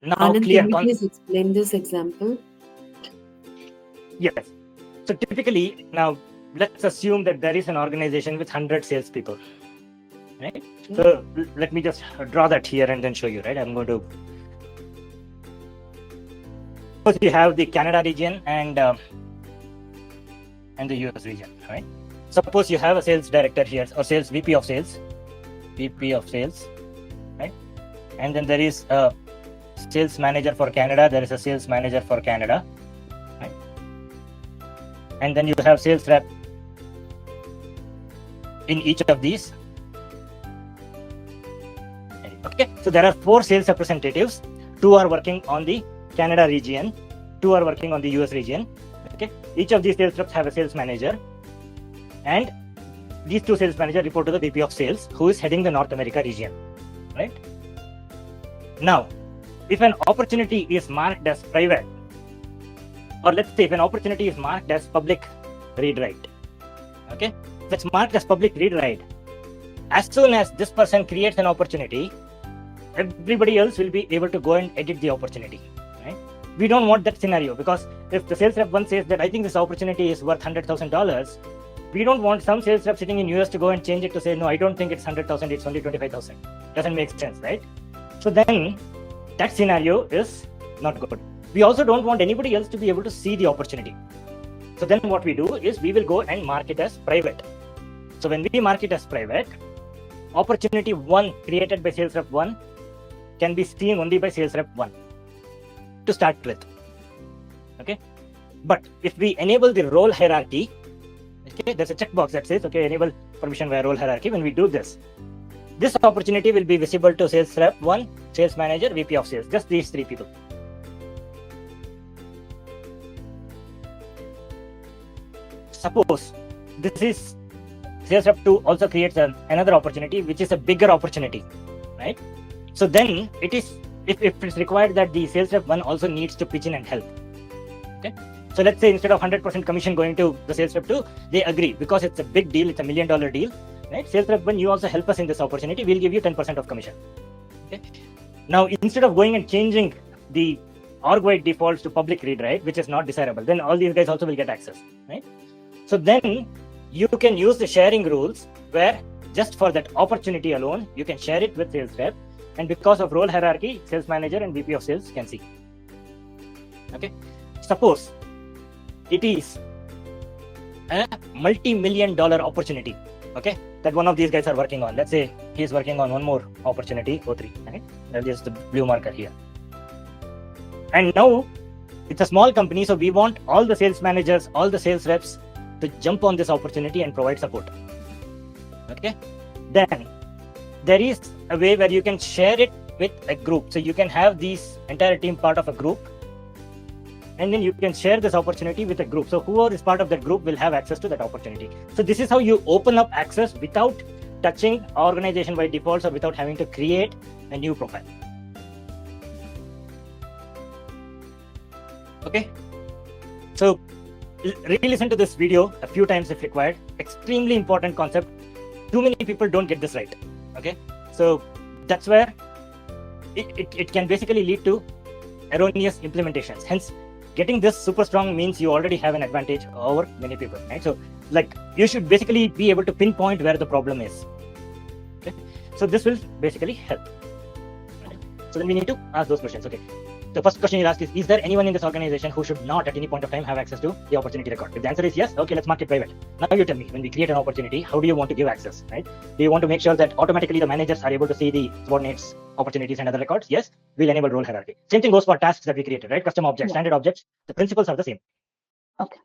Now, Anand, clear. can you please explain this example? Yes. So typically, now let's assume that there is an organization with 100 salespeople, right? So let me just draw that here and then show you, right? I'm going to. Suppose you have the Canada region and the US region, right? Suppose you have a sales director here or sales VP of sales, right? And then there is a sales manager for Canada. There is a sales manager for Canada, right? And then you have sales rep in each of these. Okay, so there are 4 sales representatives. 2 are working on the Canada region, 2 are working on the US region. Okay, each of these sales reps have a sales manager, and these 2 sales managers report to the VP of sales, who is heading the North America region, right? Now, if an opportunity is marked as private, or let's say if an opportunity is marked as public read-write, okay, if it's marked as public read-write, as soon as this person creates an opportunity, everybody else will be able to go and edit the opportunity, right? We don't want that scenario, because if the sales rep one says that I think this opportunity is worth $100,000, we don't want some sales rep sitting in US to go and change it to say, no, I don't think it's 100,000, it's only 25,000. Doesn't make sense, right? So then that scenario is not good. We also don't want anybody else to be able to see the opportunity. So then what we do is we will go and mark it as private. So when we mark it as private, opportunity 1 created by sales rep 1 can be seen only by sales rep 1 to start with. Okay, but if we enable the role hierarchy, okay, there's a checkbox that says, okay, enable permission via role hierarchy. When we do this, this opportunity will be visible to sales rep 1, sales manager, VP of sales, just these 3 people. Suppose this is sales rep 2 also creates another opportunity, which is a bigger opportunity, right? So then it is, if it's required that the sales rep 1 also needs to pitch in and help. Okay, so let's say instead of 100% commission going to the sales rep 2, they agree, because it's a big deal, it's $1 million deal, right? Sales rep 1, you also help us in this opportunity, we'll give you 10% of commission. Okay, now instead of going and changing the org-wide defaults to public read, right, which is not desirable, then all these guys also will get access, right? So then you can use the sharing rules where just for that opportunity alone, you can share it with sales rep, and because of role hierarchy, sales manager and VP of sales can see. Okay, suppose it is a multi-million dollar opportunity, okay, that one of these guys are working on. Let's say he's working on one more opportunity, O3, right? That is the blue marker here. And now it's a small company, so we want all the sales managers, all the sales reps to jump on this opportunity and provide support. Okay, then there is a way where you can share it with a group. So you can have this entire team part of a group, and then you can share this opportunity with a group. So whoever is part of that group will have access to that opportunity. So this is how you open up access without touching organization-wide defaults or without having to create a new profile. Okay, so re-listen to this video a few times if required. Extremely important concept. Too many people don't get this right. Okay, so that's where it can basically lead to erroneous implementations. Hence, getting this super strong means you already have an advantage over many people, right? So like you should basically be able to pinpoint where the problem is. Okay, so this will basically help. Okay. So then we need to ask those questions. Okay, the first question you ask is there anyone in this organization who should not at any point of time have access to the opportunity record? If the answer is yes, okay, let's mark it private. Now you tell me, when we create an opportunity, how do you want to give access, right? Do you want to make sure that automatically the managers are able to see the subordinates, opportunities, and other records? Yes, we'll enable role hierarchy. Same thing goes for tasks that we created, right? Custom objects, standard objects, the principles are the same. Okay.